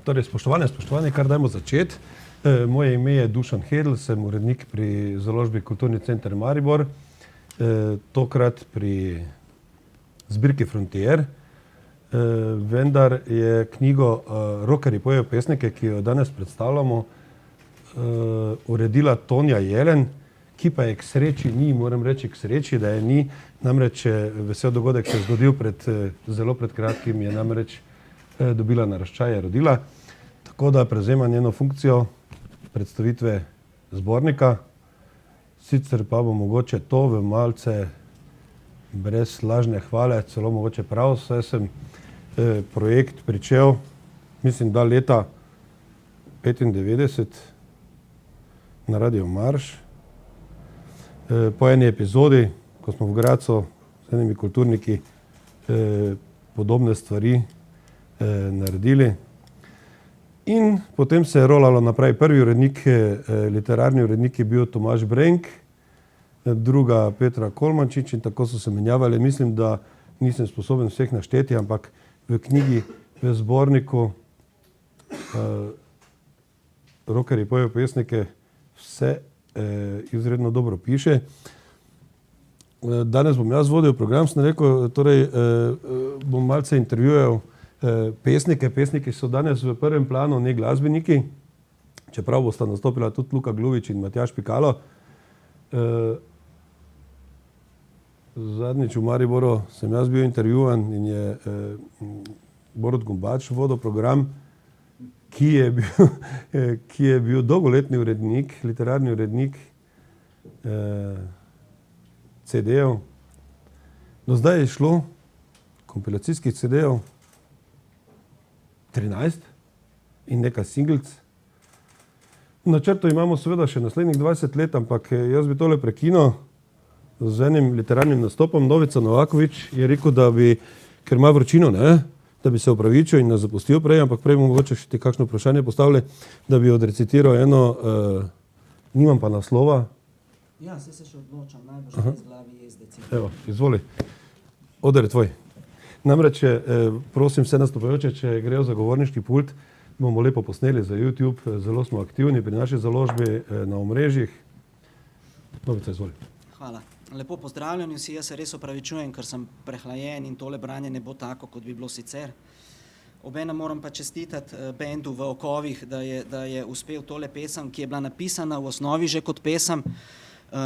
Torej, spoštovani, kar dajmo začeti. Moje ime je Dušan Hedl, sem urednik pri založbi Kulturni center Maribor, tokrat pri zbirki Frontier, vendar je knjigo Rockerji pojejo pesnike, ki jo danes predstavljamo, uredila Tonja Jelen, ki pa je k sreči ni, moram reči k sreči, da je ni, namreč vesel dogodek se je zgodil zelo pred kratkim, je namreč dobila naraščaj, je rodila, tako da prevzema njeno funkcijo predstavitve zbornika. Sicer pa bo mogoče to v malce brez lažne hvale, celo mogoče prav, saj sem projekt pričel, mislim, da leta 1995 na Radio Marš. Po eni epizodi, ko smo v Gradcu z enimi kulturniki podobne stvari naredili. In potem se je rolalo naprej. Prvi urednik, literarni urednik je bil Tomaž Brenk, druga Petra Kolmančič in tako so se menjavali. Mislim, da nisem sposoben vseh našteti, ampak v knjigi, v zborniku Rockerji pojejo pesnike vse izredno dobro piše. Danes bom jaz vodil program, sem rekel, torej bom malce intervjuval pesnike. Pesniki so danes v prvem planu, ne glasbeniki, čeprav bosta nastopila tudi Luka Gluvič in Matjaž Pikalo. Zadnjič v Mariboru sem jaz bil intervjuvan in je Borut Gombač vodil program, ki je bil dolgoletni urednik, literarni urednik CD-jev. Do zdaj je šlo kompilacijskih CD-jev 13 in nekaj singlic. V načrtu imamo seveda še naslednjih 20 let, ampak jaz bi tole prekinil z enim literarnim nastopom. Novica Novakovič je rekel, da bi, ker ima vročino, ne, da bi se opravičil in nas zapustil prej, ampak prej mogoče še ti kakšno vprašanje postavili, da bi odrecitiral eno, nimam pa naslova. Ja, se še odločam, najbolj brez glavi jezdeci. Evo, izvoli. Oder je tvoj. Namreč, prosim vse nastopajoče, če grejo za govorniški pult, bomo lepo posneli za YouTube, zelo smo aktivni pri naši založbi na omrežjih. Novica, izvoli. Hvala. Lepo pozdravljeni vsi, jaz se res opravičujem, ker sem prehlajen in tole branje ne bo tako, kot bi bilo sicer. Obenem moram pa čestitati bendu v Okovih, da je uspel tole pesem, ki je bila napisana v osnovi že kot pesem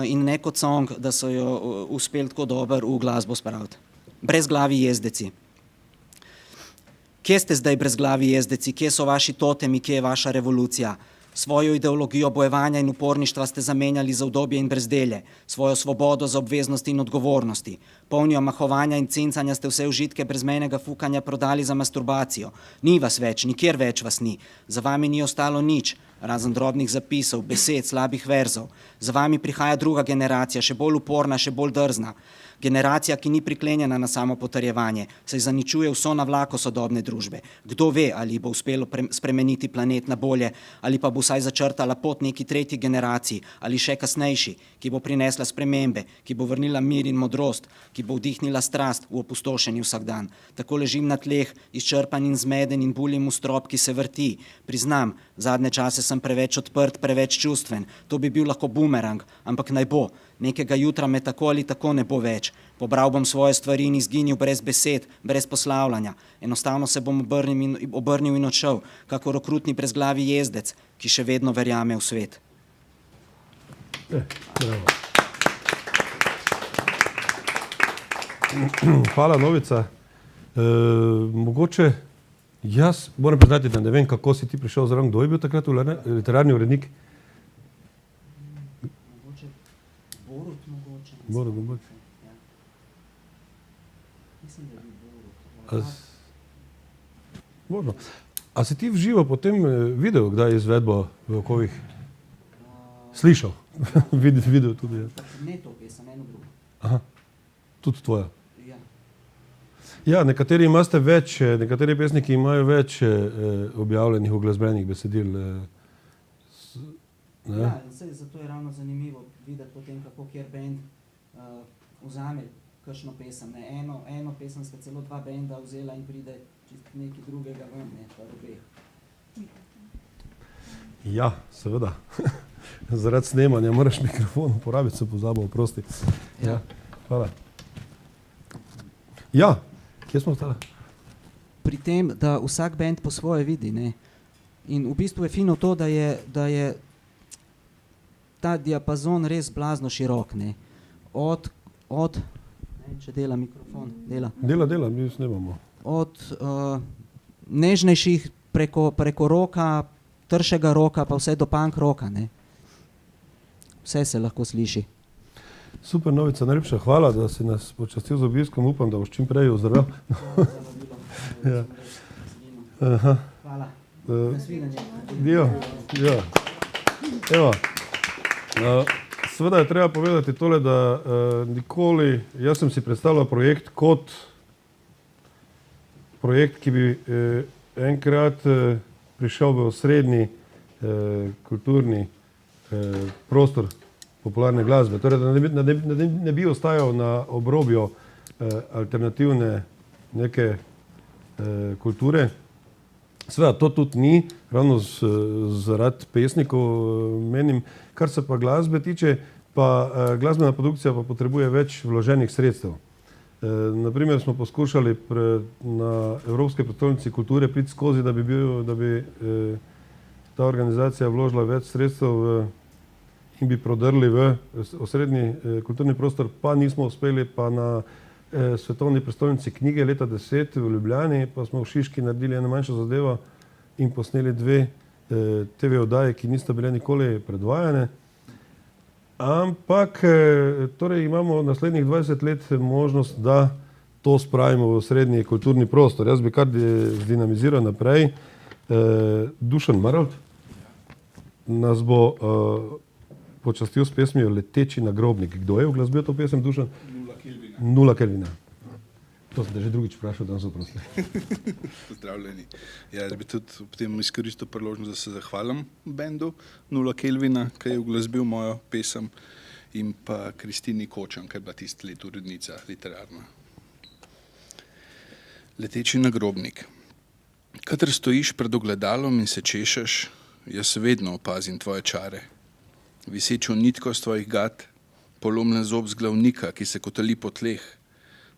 in ne kot song, da so jo uspeli tako dobro v glasbo spraviti. Brezglavi jezdeci. Kje ste zdaj brezglavi jezdeci? Kje so vaši totemi? Kje je vaša revolucija? Svojo ideologijo bojevanja in uporništva ste zamenjali za udobje in brezdelje, svojo svobodo za obveznosti in odgovornosti. Polni omahovanja in cincanja ste vse užitke brezmejnega fukanja prodali za masturbacijo. Ni vas več, nikjer več vas ni. Za vami ni ostalo nič, razen drobnih zapisov, besed, slabih verzov. Za vami prihaja druga generacija, še bolj uporna, še bolj drzna. Generacija, ki ni priklenjena na samo potrjevanje, saj zaničuje vso navlako sodobne družbe. Kdo ve, ali bo uspelo spremeniti planet na bolje, ali pa bo vsaj začrtala pot neki tretji generaciji, ali še kasnejši, ki bo prinesla spremembe, ki bo vrnila mir in modrost, ki bo vdihnila strast v opustošeni vsak dan. Tako ležim na tleh, izčrpan in zmeden in bulim v strop, ki se vrti. Priznam, zadnje čase sem preveč odprt, preveč čustven. To bi bil lahko bumerang, ampak naj bo. Nekega jutra me tako ali tako ne bo več. Pobral bom svoje stvari in izginil brez besed, brez poslavljanja. Enostavno se bom obrnil in odšel, kakor okrutni brezglavi jezdec, ki še vedno verjame v svet. Bravo. Hvala, Novica. Mogoče jaz moram priznati, da ne vem, kako si ti prišel zraven, kdo je bil takrat literarni urednik? Borut Gombač. Mislim, da bi Borut. Možno. A si ti v živo potem videl, kdaj je izvedbo v Okovih? Slišal? Videl tudi. Ne to pesem, eno drugo. Aha, tudi tvoja. Ja. Ja, nekateri imate več, nekateri pesniki imajo več objavljenih uglasbenih besedil. Ja, zato je ravno zanimivo videti potem, kako kjer band vzame kakšno pesem. Eno pesem sta celo dva benda vzela in pride čist nekaj drugega ven, ne, pa obeh. Ja, seveda. Zaradi snemanja moraš mikrofon uporabiti, se pozabil, oprosti. Ja, hvala. Ja, kje smo ostali? Pri tem, da vsak band po svoje vidi, ne. In v bistvu je fino to, da je ta diapazon res blazno širok, ne. Od ne, če dela mikrofon, dela. Dela, mi snemamo. Od nežnejših preko roka, tršega roka, pa vse do punk roka, ne. Vse se lahko sliši. Super novica, najlepša hvala, da si nas počastil z obiskom, upam, da boš čim prej ozdrav. Ja. Aha. Hvala. Ja. Evo. Seveda je treba povedati tole, da nikoli, jaz sem si predstavljal projekt kot projekt, ki bi enkrat prišel v osrednji kulturni prostor popularne glasbe. Torej, da ne bi ostajal na obrobju alternativne neke kulture. Seveda, to tudi ni, ravno zaradi pesnikov menim. Kar se pa glasbe tiče, pa glasbena produkcija pa potrebuje več vloženih sredstev. Naprimer smo poskušali na Evropske prestolnici kulture priti skozi, da bi ta organizacija vložila več sredstev in bi prodrli v osrednji kulturni prostor, pa nismo uspeli, pa na Svetovni prestolnici knjige leta 10 v Ljubljani, pa smo v Šiški naredili eno manjšo zadevo in posneli 2 TV oddaje, ki nista bile nikoli predvajane. Ampak torej imamo naslednjih 20 let možnost, da to spravimo v osrednji kulturni prostor. Jaz bi kar zdinamiziral naprej. Dušan Marolt nas bo počastil s pesmijo Leteči nagrobnik. Kdo je uglasbil to pesem, Dušan? Nula Kelvina. To sem te že drugič vprašal, danes oprosti. Pozdravljeni. Ja, jaz bi tudi ob tem izkoristil priložnost, da se zahvalim bendu Nula Kelvina, ki je uglasbil mojo pesem, in pa Kristini Kočan, ki je bila tisti let urednica literarna. Leteči nagrobnik. Kadar stojiš pred ogledalom in se češeš, jaz vedno opazim tvoje čare. Visečo nitko z tvojih gat, polomljen zob z glavnika, ki se kotali po tleh,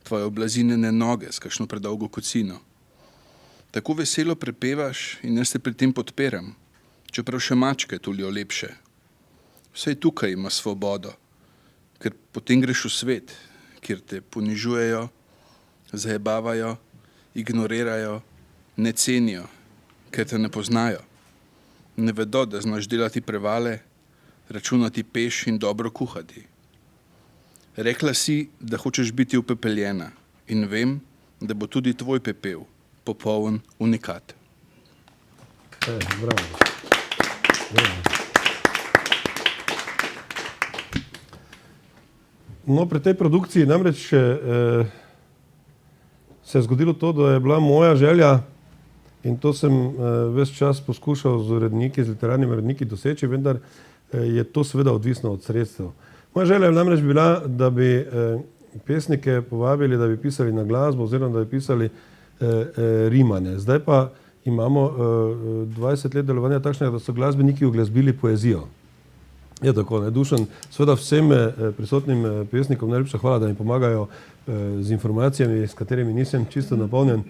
tvoje oblazinjene noge s kakšno predolgo kocino. Tako veselo prepevaš in jaz te pri tem podpiram, čeprav še mačke tulijo lepše. Vsaj tukaj ima svobodo, ker potem greš v svet, kjer te ponižujejo, zajebavajo, ignorirajo, ne cenijo, ker te ne poznajo. Ne vedo, da znaš delati prevale, računati peš in dobro kuhati. Rekla si, da hočeš biti upepeljena in vem, da bo tudi tvoj pepel popoln unikat. Bravo. No, pri tej produkciji namreč se je zgodilo to, da je bila moja želja, in to sem ves čas poskušal z uredniki, z literarnimi uredniki doseči, vendar je to seveda odvisno od sredstev. Moja želja je namreč bila, da bi pesnike povabili, da bi pisali na glasbo oziroma da bi pisali rimane. Zdaj pa imamo 20 let delovanja takšnega, da so glasbeniki uglasbili poezijo. Je tako, ne? Dušan, seveda vsem prisotnim pesnikom najlepša hvala, da mi pomagajo z informacijami, s katerimi nisem čisto napolnjen.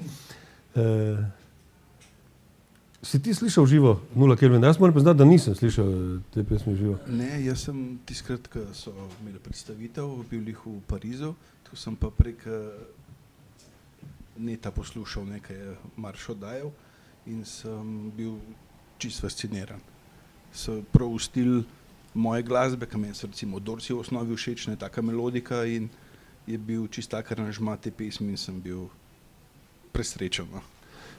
Si ti slišal živo Nula Kelvina? Jaz moram priznati, da nisem slišal te pesmi živo. Ne, jaz sem tiskrat, ko so imeli predstavitev, bil jih v Parizu, tu sem pa prek neta poslušal nekaj marš oddajal in sem bil čisto fasciniran. So prav v stil moje glasbe, ki meni so recimo Dorsi v osnovi všečne, taka melodika, in je bil čist tak aranžma te pesmi in sem bil presrečen.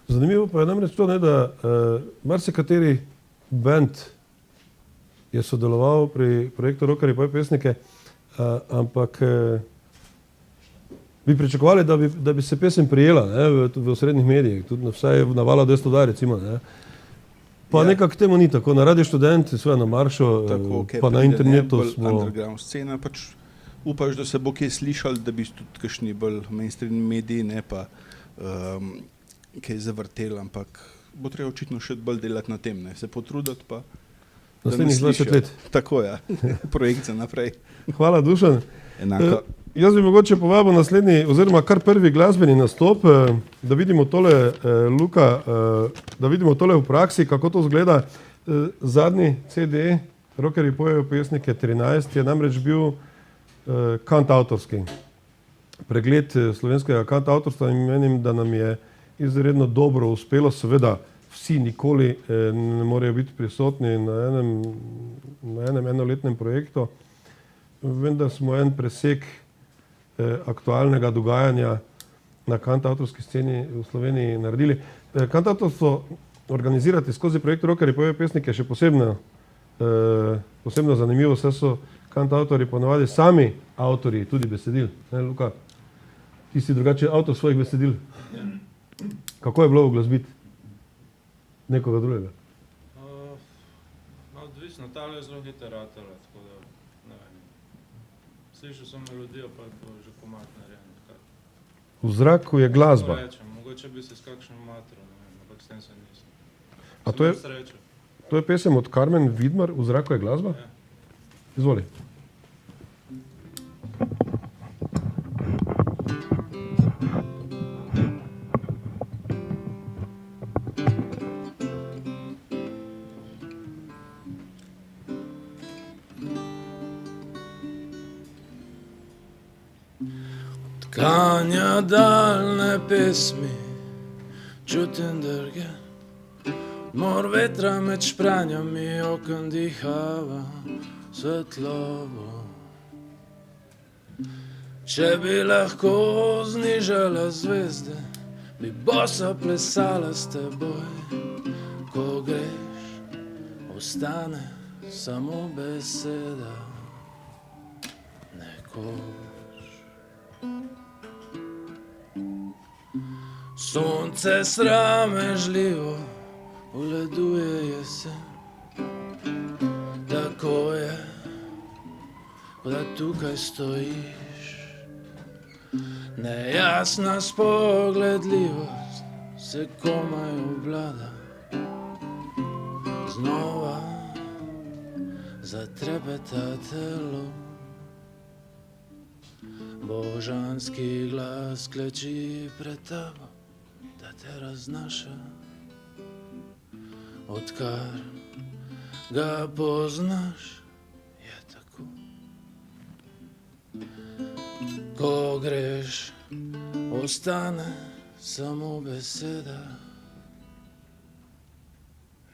Zanimivo pa je namreč to, ne, da marsikateri band je sodeloval pri projektu Rockerji poje pesnike, ampak bi pričakovali, da bi se pesem prijela, ne, v osrednjih medijih, tudi vsaj na Vala 202 recimo. Ne. Pa ja. Nekako temu ni tako. Na Radio Študent, seveda na Maršu, tako, pa na internetu smo... Underground scena, pač upaš, da se bo kje slišal, da bi tudi kakšni bolj mainstream mediji, ne pa kaj zavrtel, ampak bo treba očitno še bolj delati na tem, ne? Se potruditi pa. Naslednjih 20 let. Tako je, projekt za naprej. Hvala, Dušan. Enako. Jaz bi mogoče povabil naslednji, oziroma kar prvi glasbeni nastop, da vidimo tole, Luka, da vidimo tole v praksi, kako to izgleda. Zadnji CD, Rockerji pojejo pesnike 13, je namreč bil kantavtorski. Pregled slovenskega kantavtorstva in menim, da nam je izredno dobro uspelo. Seveda vsi nikoli ne morejo biti prisotni na enem enoletnem projektu, vendar smo en presek aktualnega dogajanja na kantavtorski sceni v Sloveniji naredili. Kantavtorstvo organizirati skozi projekt Rockerji pojejo pesnike še posebno zanimivo, saj so kantavtorji ponavadi sami avtorji tudi besedil. Ne, Luka? Ti si drugače avtor svojih besedil. Kako je bilo uglasbiti nekoga drugega? Odvisno, tale je zelo literatela, tako da ne vem. Slišal sem melodijo, pa je to že komad narejen. V zraku je glasba. Mogoče bi se s kakšnim matro, ne vem, ampak s tem se nisem. A to je pesem od Karmen Vidmar, V zraku je glasba? Ja. Izvoli. Odklanja daljne pesmi, čutim drge, mor vetra med špranjami okn dihava svetlobo. Če bi lahko znižala zvezde, bi bosa plesala s teboj. Ko greš, ostane samo beseda, nekoč. Sonce sramežljivo uleduje jesen, tako je, ko da tukaj stojiš. Nejasna spogledljivost se komaj obvlada, znova zatrepeta telo. Božanski glas kleči pred tabo, da te raznaša, odkar ga poznaš, je tako. Ko greš, ostane samo beseda,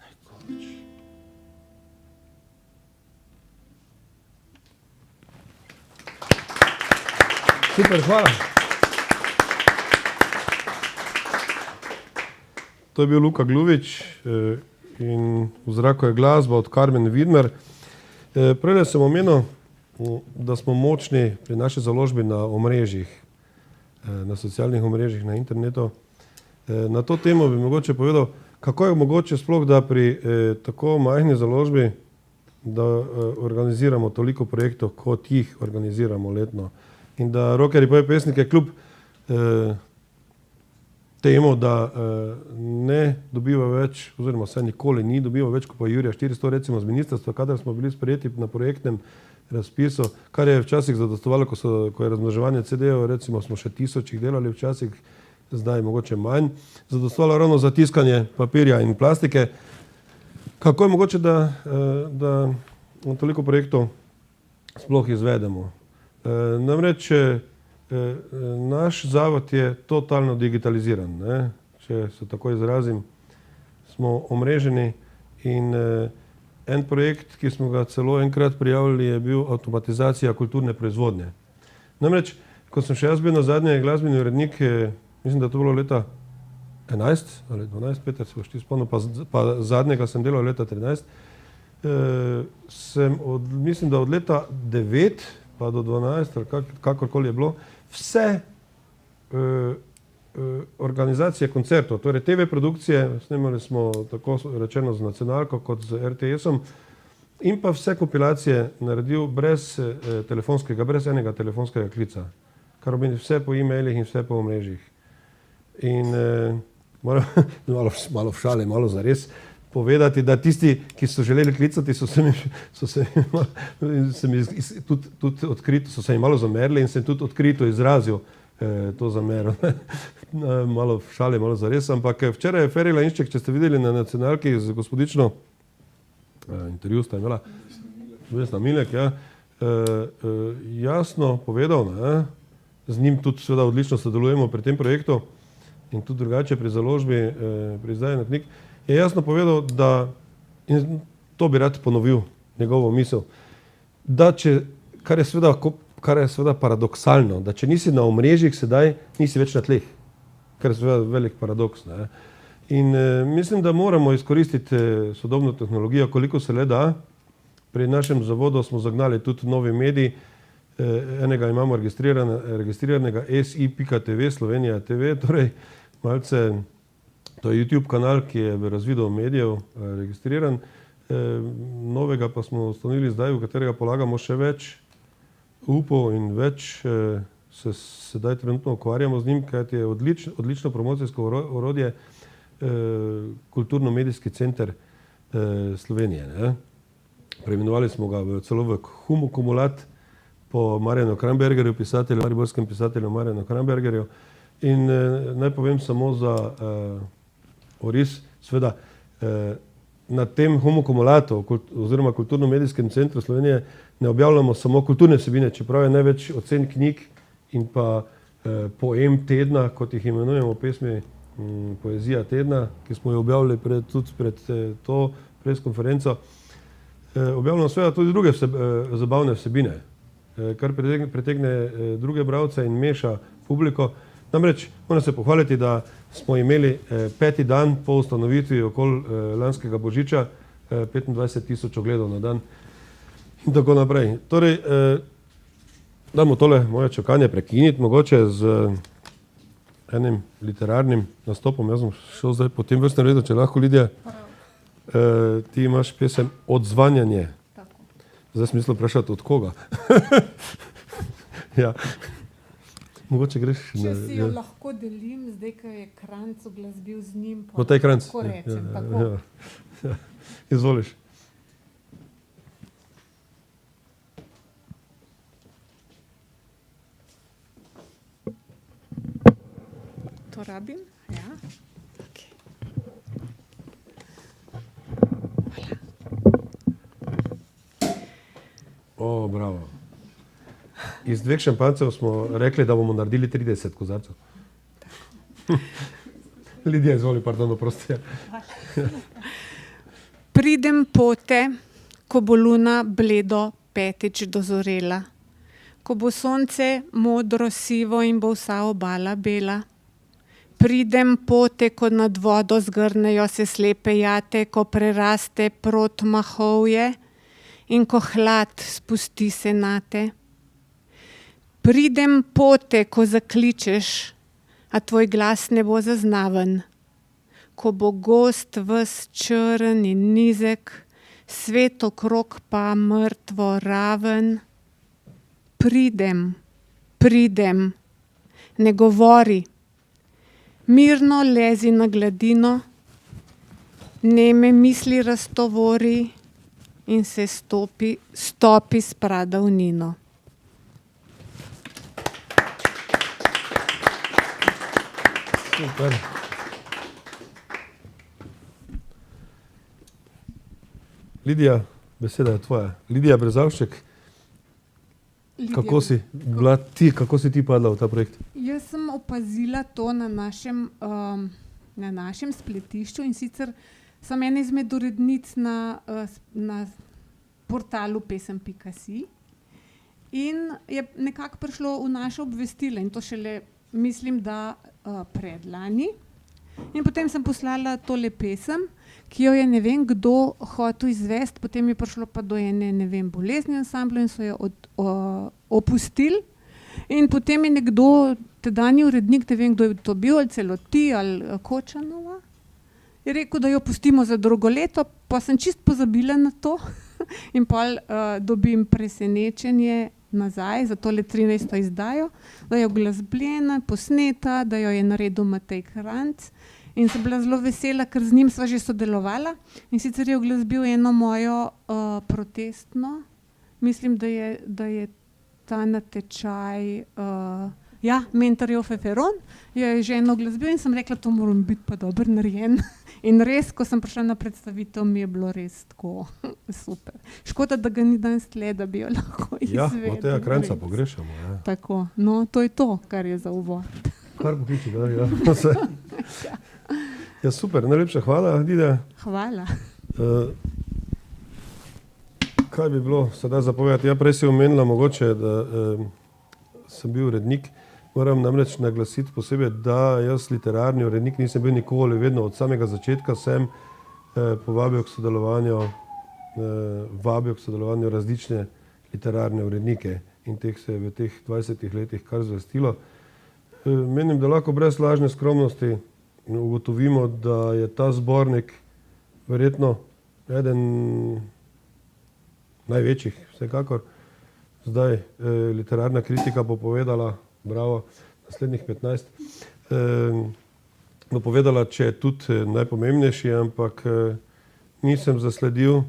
nekoč. Super, hvala. To je bil Luka Gluvič in V zraku je glasba od Karmen Vidmar. Prej sem omenil, da smo močni pri naši založbi na omrežjih, na socialnih omrežjih, na internetu. Na to temo bi mogoče povedal, kako je mogoče sploh, da pri tako majhni založbi, da organiziramo toliko projektov, kot jih organiziramo letno. In da Rockerji pojejo pesnike kljub temu, da ne dobiva več, oziroma vsaj nikoli ni dobival več kot pa Jurija 400, recimo z ministrstva, kadar smo bili sprejeti na projektnem razpisu, kar je včasih zadostovalo, ko je razmnoževanje CD-jev, recimo smo še 1000 delali včasih, zdaj mogoče manj, zadostovalo ravno za tiskanje papirja in plastike. Kako je mogoče, da toliko projektov sploh izvedemo? Namreč naš zavod je totalno digitaliziran, ne? Če se tako izrazim, smo omreženi in en projekt, ki smo ga celo enkrat prijavili, je bil avtomatizacija kulturne proizvodnje. Namreč, ko sem še jaz bil na zadnje glasbeni urednik, mislim, da to bilo leta 11 ali 12, Peter, se boš ti spomnil, pa zadnjega sem delal leta 13, mislim, da od leta 9 pa do 12, ali kakorkoli je bilo, vse organizacije koncertov, torej TV produkcije, snemali smo tako rečeno z nacionalko kot z RTS-om, in pa vse kompilacije naredil brez telefonskega, brez enega telefonskega klica, kar pomeni vse po e-mailih in vse po omrežjih. In moram malo v šali, malo zares povedati, da tisti, ki so želeli klicati, so se mi malo zamerili in sem tudi odkrito izrazil to zamero. Malo v šali, malo zares, ampak včeraj je Feri Lainšček, če ste videli na nacionalki z gospodično intervju sta imela Vesna Milek, ja, jasno povedal, ne, z njim tudi seveda odlično sodelujemo pri tem projektu in tudi drugače pri založbi, pri izdajanju knjig, je jasno povedal, da, in to bi rad ponovil, njegovo misel, da kar je seveda paradoksalno, da če nisi na omrežjih sedaj, nisi več na tleh, kar je seveda velik paradoks. Ne. In mislim, da moramo izkoristiti sodobno tehnologijo, koliko se le da. Pri našem zavodu smo zagnali tudi novi medij, enega imamo registriranega si.tv, Slovenija TV, torej malce, to je YouTube kanal, ki je v razvidu medijev registriran, novega pa smo ustanovili zdaj, v katerega polagamo še več upov in več se sedaj trenutno ukvarjamo z njim, kajti je odlično promocijsko orodje Kulturno-medijski center Slovenije. Ne? Preimenovali smo ga celo v Humokumulat po Marjanu Krambergerju, mariborskem pisatelju Marjanu Krambergerju. In naj povem samo za oris, seveda na tem Humokumulatu oziroma Kulturno-medijskem centru Slovenije ne objavljamo samo kulturne vsebine, čeprav je največ ocen knjig in pa poem tedna, kot jih imenujemo, pesmi Poezija tedna, ki smo jo objavili tudi pred to preskonferenco. Objavljamo seveda tudi druge zabavne vsebine, kar pritegne druge bralce in meša publiko. Namreč moram se pohvaliti, da smo imeli 5. dan po ustanovitvi okoli lanskega božiča 25,000 ogledov na dan in tako naprej. Torej, dajmo tole moje čakanje prekiniti, mogoče z enim literarnim nastopom. Jaz sem šel zdaj po tem vrstnem redu, če lahko, Lidija. Ti imaš pesem Odzvanjanje. Zdaj sem mislil vprašati, od koga? Ja. Mogoče greš... Če si jo lahko delim, zdaj, ko je Kranjc uglasbil z njim, pa taj Kranjc. Tako rečem, tako. Ja. Izvoliš. To rabim? Ja. Okay. O, bravo. Iz 2 šampancev smo rekli, da bomo naredili 30 kozarcev. Lidija, izvoli, pardon, oprosti. Pridem pote, ko bo luna bledo petič dozorela, ko bo sonce modro sivo in bo vsa obala bela. Pridem pote, ko nad vodo zgrnejo se slepe jate, ko preraste prot mahovje in ko hlad spusti se nate. Pridem pote, ko zakličeš, a tvoj glas ne bo zaznaven, ko bo gost ves črn in nizek, svet okrog pa mrtvo raven. Pridem, pridem, ne govori, mirno lezi na gladino, neme misli raztovori in se stopi s pradavnino. Super. Lidija, beseda je tvoja. Lidija Brezavšček, kako si ti padla v ta projekt? Jaz sem opazila to na našem spletišču, in sicer sem ena izmed urednic na portalu pesem.si in je nekako prišlo v naše obvestilo, in to šele mislim, da predlani. In potem sem poslala tole pesem, ki jo je ne vem kdo hotel izvesti, potem je prišlo pa do ene, ne vem, bolezni ansambla in so jo opustili. In potem je nekdo, tedanji urednik, ne vem, kdo je to bil, ali celo ti, ali Kočanova, je rekel, da jo pustimo za drugo leto, pa sem čist pozabila na to in pol dobim presenečenje nazaj za tole 13. izdajo, da je uglasbljena, posneta, da jo je naredil Matej Kranjc In sem bila zelo vesela, ker z njim sva že sodelovala. In sicer je uglasbil eno mojo protestno, mislim, da je ta natečaj, Mentorjev feferon, je že eno uglasbil in sem rekla, to moram biti pa dobro narejen. In res, ko sem prišla na predstavitev, mi je bilo res tako super. Škoda, da ga ni danes tle, da bi jo lahko izvedel. Ja, tega Krajnca res. pogrešamo. Ja. Tako, no, to je to, kar je za uvod. Kar pokliči, da ja. Vse. Ja, super, najlepša hvala, Lidija. Hvala. Kaj bi bilo sedaj zapovedati? Ja, prej si omenila mogoče, da sem bil urednik. Moram namreč naglasiti posebej, da jaz literarni urednik nisem bil nikoli, vedno od samega začetka sem vabil k sodelovanju različne literarne urednike in teh se je v teh 20 letih kar zvrstilo. Menim, da lahko brez lažne skromnosti ugotovimo, da je ta zbornik verjetno eden največjih, vsekakor. Zdaj literarna kritika bo povedala, bravo, naslednjih 15, bo povedala, če je tudi najpomembnejši, ampak nisem zasledil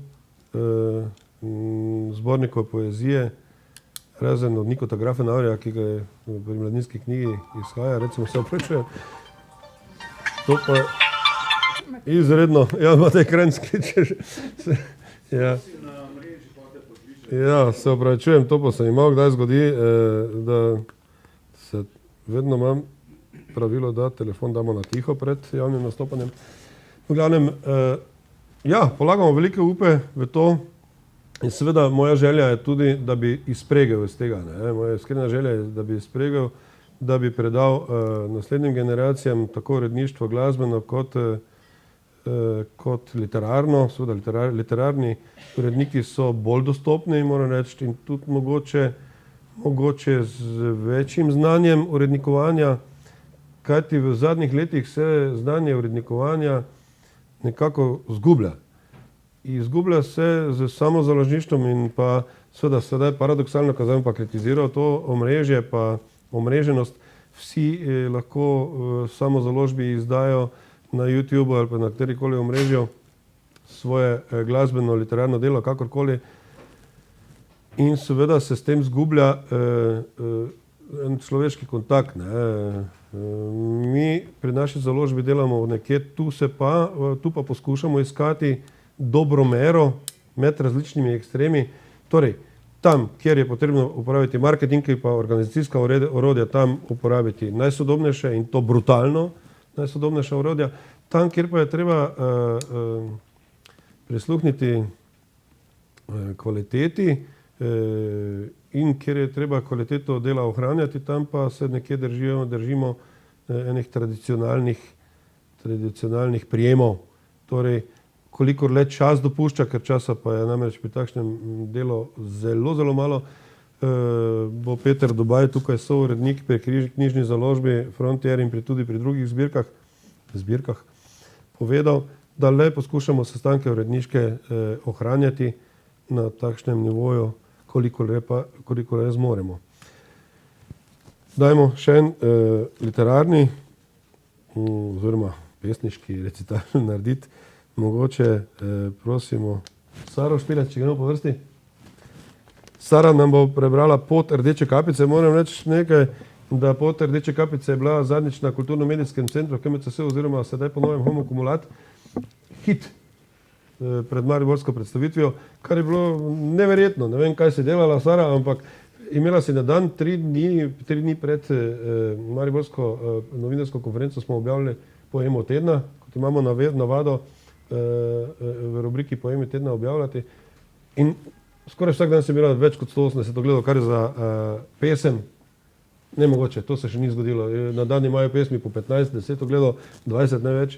zbornikov poezije, razen od Nikota Grafenauerja, ki ga je pri Mladinski knjigi izhaja, recimo se opravičujem. To pa je izredno, ja, Matej Krajnc kliče že. Ja. Ja, se opravičujem, to pa se mi malo kdaj zgodi, da se vedno imam pravilo, da telefon damo na tiho pred javnim nastopanjem. V glavnem, ja, polagamo velike upe v to in seveda moja želja je tudi, da bi izpregel iz tega. Ne? Moja iskrena želja je, da bi izpregel, da bi predal naslednjim generacijam tako uredništvo glasbeno kot literarno. Seveda literarni uredniki so bolj dostopni, moram reči, in tudi mogoče z večjim znanjem urednikovanja, kajti v zadnjih letih se znanje urednikovanja nekako zgublja. Izgublja se z samozaložništvom in pa seveda sedaj paradoksalno, ko sem pa kritiziral to omrežje, pa omreženost, vsi lahko samozaložbi izdajo na YouTubeu ali pa na katerikoli omrežju svoje glasbeno, literarno delo, kakorkoli. In seveda se s tem zgublja en človeški kontakt. Ne. Mi pri naši založbi delamo nekje, tu pa poskušamo iskati dobro mero med različnimi ekstremi. Torej, tam, kjer je potrebno uporabiti marketing in pa organizacijska orodja, tam uporabiti najsodobnejše in to brutalno najsodobnejša orodja. Tam, kjer pa je treba prisluhniti kvaliteti in kjer je treba kvaliteto dela ohranjati, tam pa se nekje držimo enih tradicionalnih prijemov. Torej, kolikor le čas dopušča, ker časa pa je namreč pri takšnem delu zelo, zelo malo, bo Peter Dobaj tukaj sourednik pri knjižni založbi Frontier in tudi pri drugih zbirkah povedal, da le poskušamo sestanke uredniške ohranjati na takšnem nivoju, koliko le zmoremo. Dajmo še en literarni oziroma pesniški recital narediti. Mogoče prosimo Saro Špilec, če gremo po vrsti. Sara nam bo prebrala Pot Rdeče kapice. Moram reči nekaj, da Pot Rdeče kapice je bila zadnjič na Kulturno-medijskem centru KMCS oziroma sedaj po novem Homo Kumulat hit pred mariborsko predstavitvijo, kar je bilo neverjetno. Ne vem, kaj se je delala Sara, ampak imela si na dan, 3 dni pred mariborsko novinarsko konferenco smo objavili poemo tedna, kot imamo navado v rubriki Poemi tedna objavljati. In skoraj vsak dan sem imela več kot 180 ogledov, kar je za pesem nemogoče, to se še ni zgodilo. Na dan imajo pesmi po 15, 10 ogledov, 20 največ.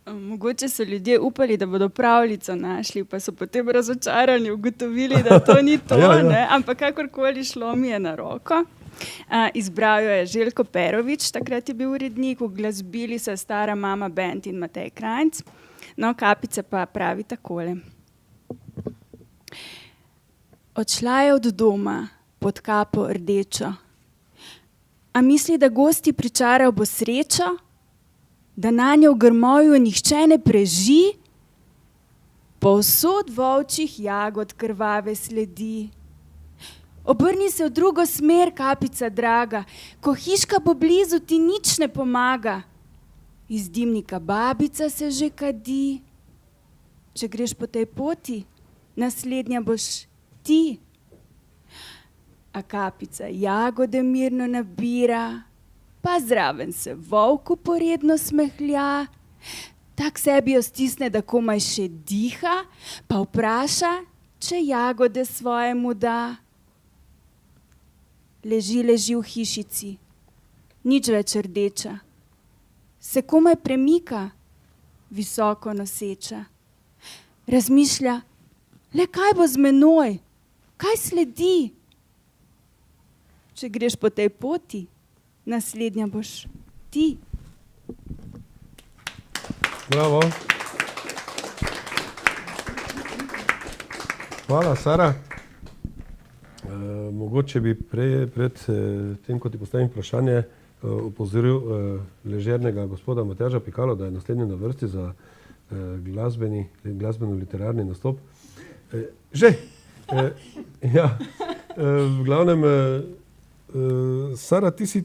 Mogoče so ljudje upali, da bodo pravljico našli, pa so potem razočarani ugotovili, da to ni to, ja. Ne? Ampak kakorkoli šlo mi je na roko. Izbral jo je Željko Perovič, takrat je bil urednik, uglasbili se Stara mama band in Matej Krajnc. No, Kapica pa pravi takole. Odšla je od doma pod kapo rdečo. A misli, da gosti pričaral bo srečo? da na njo v grmoju nihče ne preži? Povsod volčjih jagod krvave sledi. Obrni se v drugo smer, kapica draga, ko hiška bo blizu, ti nič ne pomaga. Iz dimnika babica se že kadi. Če greš po tej poti, naslednja boš ti. A kapica jagode mirno nabira, pa zraven se volku poredno smehlja. Tak sebi jo stisne, da komaj še diha, pa vpraša, če jagode svojemu da. Leži v hišici, nič več rdeča. Se komaj premika, visoko noseča. Razmišlja, le kaj bo z menoj, kaj sledi? Če greš po tej poti, naslednja boš ti. Bravo. Hvala, Sara. Mogoče bi pred tem, ko ti postavim vprašanje, opozoril ležernega gospoda Matjaža Pikalo, da je naslednji na vrsti za glasbeno-literarni nastop. V glavnem, Sara, ti si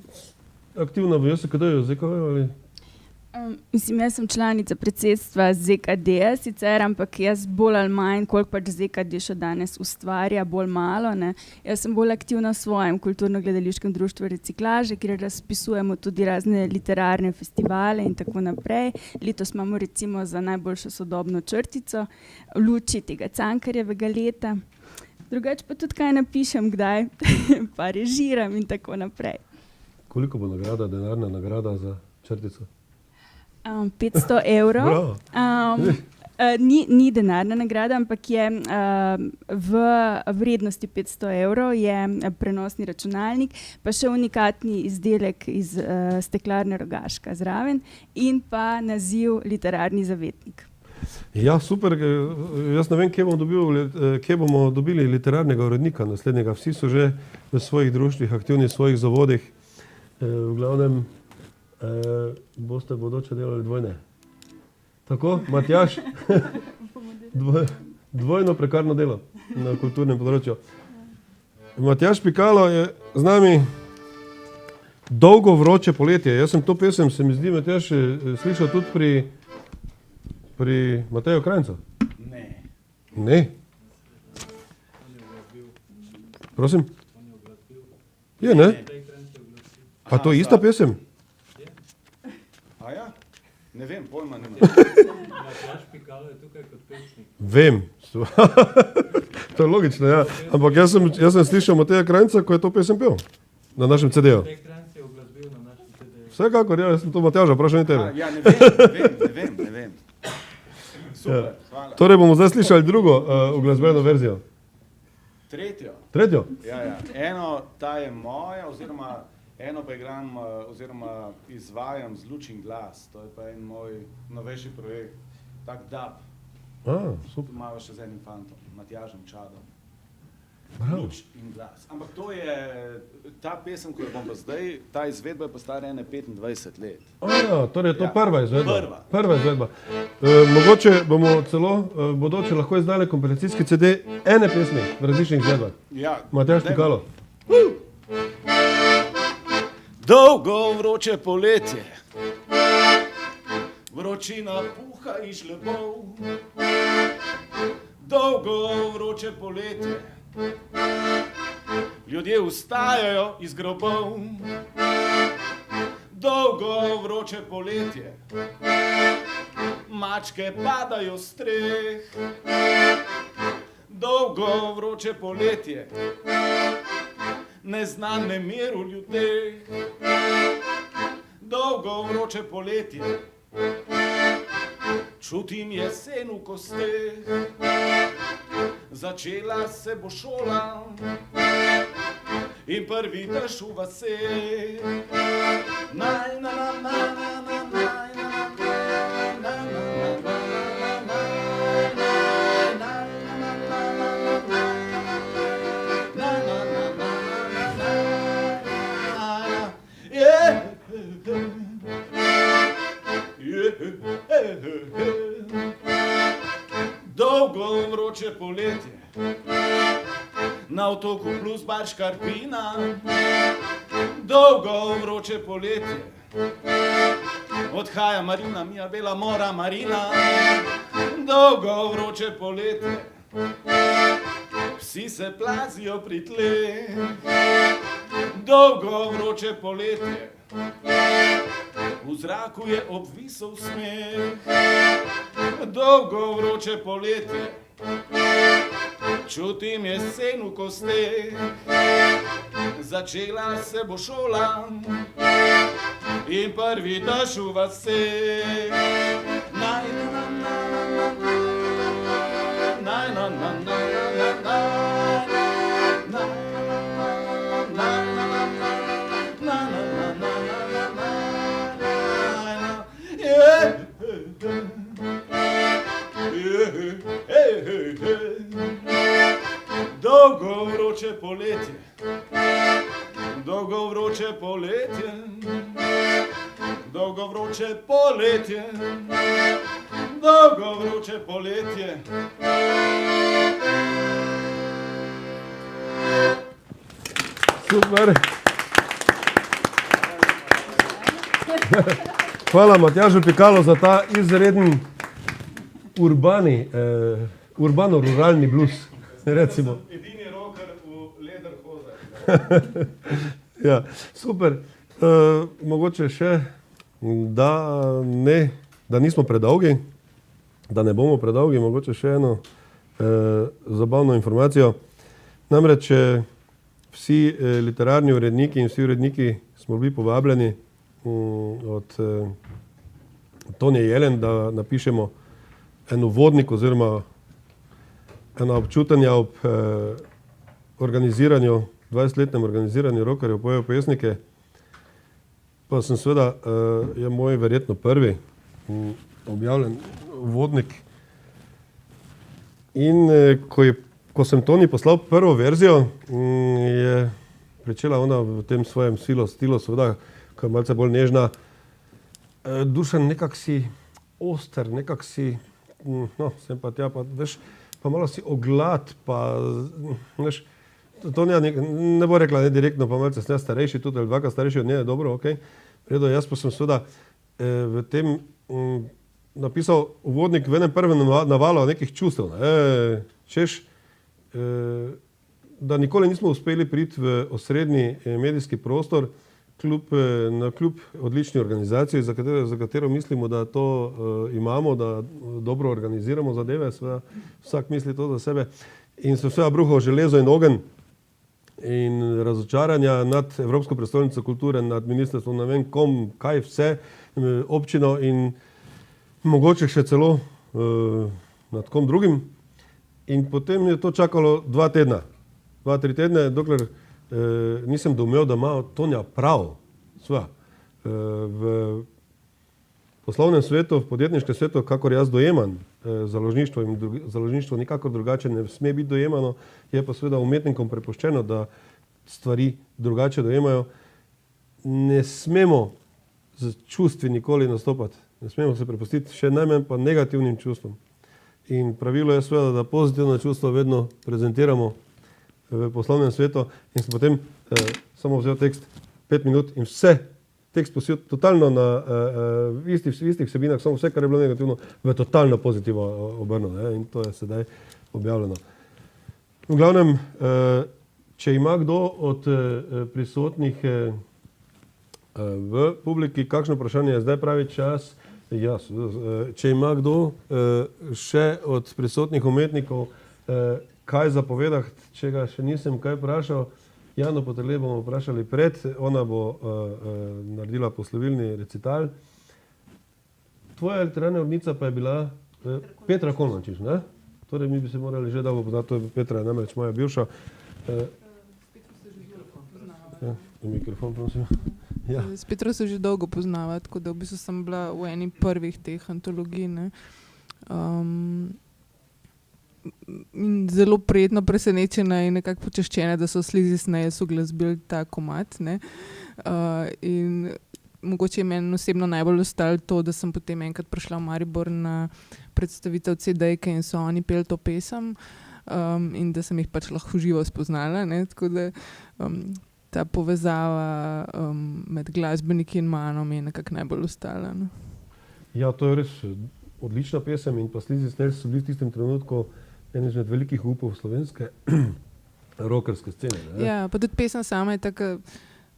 aktivna v JSKD-ju, ZKV-ju ali? Mislim, jaz sem članica predsedstva ZKD-ja sicer, ampak jaz bolj ali manj, koliko pač ZKD še danes ustvarja, bolj malo, ne. Jaz sem bolj aktivna v svojem kulturno-gledališkem društvu Reciklaže, kjer razpisujemo tudi razne literarne festivale in tako naprej. Letos imamo recimo za najboljšo sodobno črtico v luči tega Cankarjevega leta. Drugače pa tudi kaj napišem kdaj, pa režiram in tako naprej. Koliko bo nagrada, denarna nagrada za črtico? 500 evrov. Ni denarna nagrada, ampak je v vrednosti 500 evrov je prenosni računalnik, pa še unikatni izdelek iz steklarne Rogaška zraven in pa naziv literarni zavetnik. Ja, super. Jaz ne vem, kje bomo dobili literarnega urednika naslednjega. Vsi so že v svojih društvih aktivni, v svojih zavodih. V glavnem boste bodoče delali dvojne. Tako, Matjaž? Dvojno prekarno delo na kulturnem področju. Matjaž Pikalo je z nami Dolgo vroče poletje. Jaz sem to pesem, se mi zdi, Matjaž, slišal tudi pri Mateju Krajncu. Ne? Prosim? Je, ne? A to je ista pesem? Ne vem, pojma nema. Matjaž Pikalo je tukaj kot pesnik. Vem. To je logično, ja. Ampak jaz sem slišal Mateja Krajnca, ko je to pesem pel na našem CD-ju. Matej Krajnc je uglasbil na našem CD-ju. Vsekakor, ja, jaz sem to Matjaža, vprašal ni tebe. Ja, ne vem. Super, hvala. Torej bomo zdaj slišali drugo uglasbeno verzijo. Tretjo? Ja. Eno, ta je moja, oziroma eno pa igram oziroma izvajam z Luč in glas. To je pa en moj novejši projekt. Tak dub. Super. Malo še z enim fantom, Matjažem Čadom. Bravo. Luč in glas. Ampak to je, ta pesem, ko jo bom pa zdaj, ta izvedba je pa stara ene 25 let. Torej je to prva izvedba. Prva izvedba. Mogoče bomo celo bodoče lahko izdali kompilacijski CD ene pesmi v različnih izvedbah. Ja. Matjaž Pikalo. Dolgo vroče poletje, vročina puha iz žlebov. Dolgo vroče poletje, ljudje vstajajo iz grobov. Dolgo vroče poletje, mačke padajo s streh. Dolgo vroče poletje, ne znam nemir v ljudeh. Dolgo vroče poletje, čutim jesen v kosteh. Začela se bo šola in prvi dež v vaseh. Naj, na, na, na, na, na, naj, na, na, na, na, na, na, na otoku plus bar Škarpina, dolgo vroče poletje. Odhaja Marina, mija bela mora Marina, dolgo vroče poletje. Vsi se plazijo pri tleh, dolgo vroče poletje. V zraku je obvisel smeh, dolgo vroče poletje. Čutim jesen v kosteh, začela se bo šola in prvi dež v vaseh. Naj na na na na naj na na na na na dolgo vroče poletje, dolgo vroče poletje, dolgo vroče poletje, dolgo vroče poletje. Super. Hvala Matjažu Pikalu za ta izreden urbano-ruralni blues. Recimo. Edini rocker v lederhozah. Ja, super. Mogoče še, da nismo predolgi, da ne bomo predolgi, mogoče še eno zabavno informacijo. Namreč vsi literarni uredniki in vsi uredniki smo bili povabljeni od Tonje Jelen, da napišemo en uvodnik oziroma ena občutanja ob organiziranju, 20-letnem organiziranju rockerjev pojejo pesnike. Pa sem seveda, je moj verjetno prvi objavljen uvodnik. In ko sem Toni poslal prvo verzijo, je pričela ona v tem svojem stilu, seveda, ko je malce bolj nežna. Dušan, nekak si oster, nekak si, no, sem pa tja, pa veš, pa malo si oglad, pa, veš, Tonja ne bo rekla ne direktno, pa malce sem starejši tudi, ali dvakrat starejši od nje, dobro, okej. Redo, jaz pa sem seveda v tem napisal uvodnik v enem prvem navalu nekih čustev. Češ, da nikoli nismo uspeli priti v osrednji medijski prostor, kljub odlični organizaciji, za katero mislimo, da to imamo, da dobro organiziramo zadeve, seveda vsak misli to za sebe. In se vsega bruhal železo in ogenj in razočaranja nad Evropsko prestolnico kulture, nad ministrstvom, ne vem kom, kaj vse, občino in mogoče še celo nad kom drugim. In potem je to čakalo 2 tedna, 2-3 tedne, dokler nisem doumel, da ima Tonja prav. V poslovnem svetu, v podjetniškem svetu, kakor jaz dojemam založništvo in založništvo nikakor drugače ne sme biti dojemano, je pa seveda umetnikom prepuščeno, da stvari drugače dojemajo. Ne smemo z čustvi nikoli nastopati, ne smemo se prepustiti še najmanj pa negativnim čustvom. In pravilo je seveda, da pozitivna čustva vedno prezentiramo v poslovnem svetu in sem potem samo vzel tekst 5 minut in vse tekst posil totalno v istih vsebinah, samo vse, kar je bilo negativno, v totalno pozitivo obrnil. In to je sedaj objavljeno. V glavnem, če ima kdo od prisotnih v publiki kakšno vprašanje, je zdaj pravi čas. Ja, če ima kdo še od prisotnih umetnikov kaj zapovedati, če ga še nisem kaj vprašal, Jano Potrle bomo vprašali pred, ona bo naredila poslovilni recital. Tvoja literarna urednica pa je bila Petra Kolmančič, ne? Torej mi bi se morali že dolgo poznati, to je Petra, je namreč moja bivša. Mikrofon, prosim. Ja. S Petro se že dolgo poznava, tako da v bistvu sem bila v eni prvih teh antologij. In zelo prijetno presenečena in nekako počaščena, da so Slizi Snails uglasbili ta komad. In mogoče je meni osebno najbolj ostalo to, da sem potem enkrat prišla v Maribor na predstavitev CD-jke in so oni peli to pesem. in da sem jih pač lahko živo spoznala. Ne? Tako da ta povezava med glasbeniki in mano mi je nekako najbolj ostala. Ne? Ja, to je res odlična pesem in pa Slizi Snells so bili v tistem trenutku en izmed velikih upov slovenske rockerske scene. Ne? Ja, pa tudi pesem sama je taka,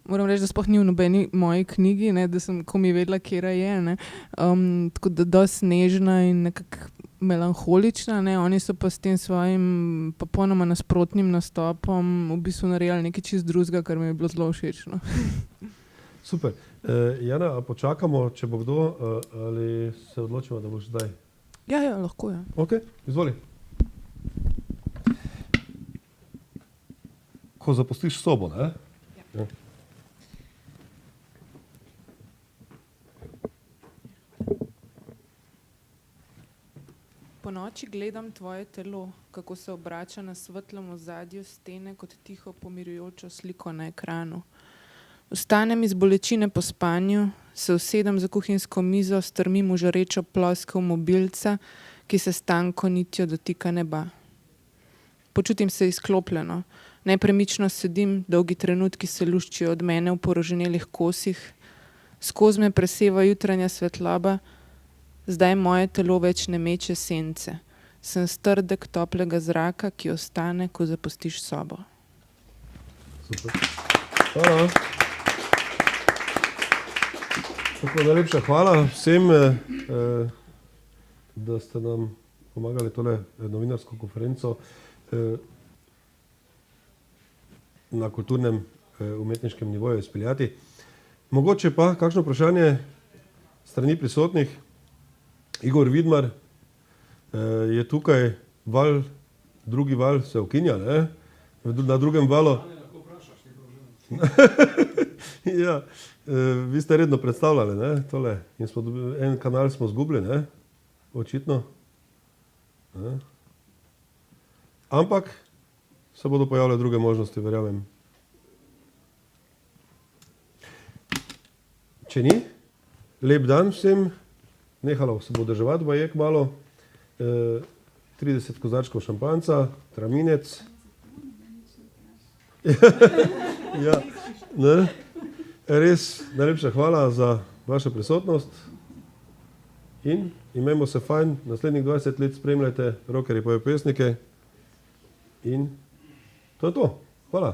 moram reči, da sploh ni v nobeni moji knjigi, ne, da sem komi vedela, kjera je. Ne. Tako da dosti nežna in nekako melanholična. Ne. Oni so pa s tem svojim popolnoma nasprotnim nastopom v bistvu naredili nekaj čist drugega, kar mi je bilo zelo všeč. No. Super. Jana, a počakamo, če bo kdo, ali se odločimo, da boš zdaj? Ja, lahko je. Ok, izvoli. Ko zapustiš sobo, ne? Ja. Po noči gledam tvoje telo, kako se obrača na svetlem ozadju stene kot tiho pomirjujočo sliko na ekranu. Vstanem iz bolečine po spanju, se usedem za kuhinjsko mizo, strmim v žarečo ploskev mobilca, ki se s tanko nitjo dotika neba. Počutim se izklopljeno, nepremično sedim, dolgi trenutki se luščijo od mene v poroženelih kosih, skozi me preseva jutranja svetloba, zdaj moje telo več ne meče sence. Sem strdek toplega zraka, ki ostane, ko zapustiš sobo. Super. Hvala. Tako, najlepša hvala vsem, da ste nam pomagali tole novinarsko konferenco na kulturnem umetniškem nivoju izpeljati. Mogoče pa kakšno vprašanje strani prisotnih. Igor Vidmar je tukaj, drugi val se ukinja, ne? Na drugem valu. Ja, vi ste redno predstavljali, ne, tole. In en kanal smo zgubili, ne, očitno. Ne? Ampak se bodo pojavile druge možnosti, verjamem. Če ni, lep dan vsem. Nehalo se bo deževati, baje kmalu. 30 kozarčkov šampanjca, traminec. Ja, ne? Res najlepša hvala za vašo prisotnost in imejmo se fajn, naslednjih 20 let spremljajte Rockerji pojejo pesnike in to je to. Hvala.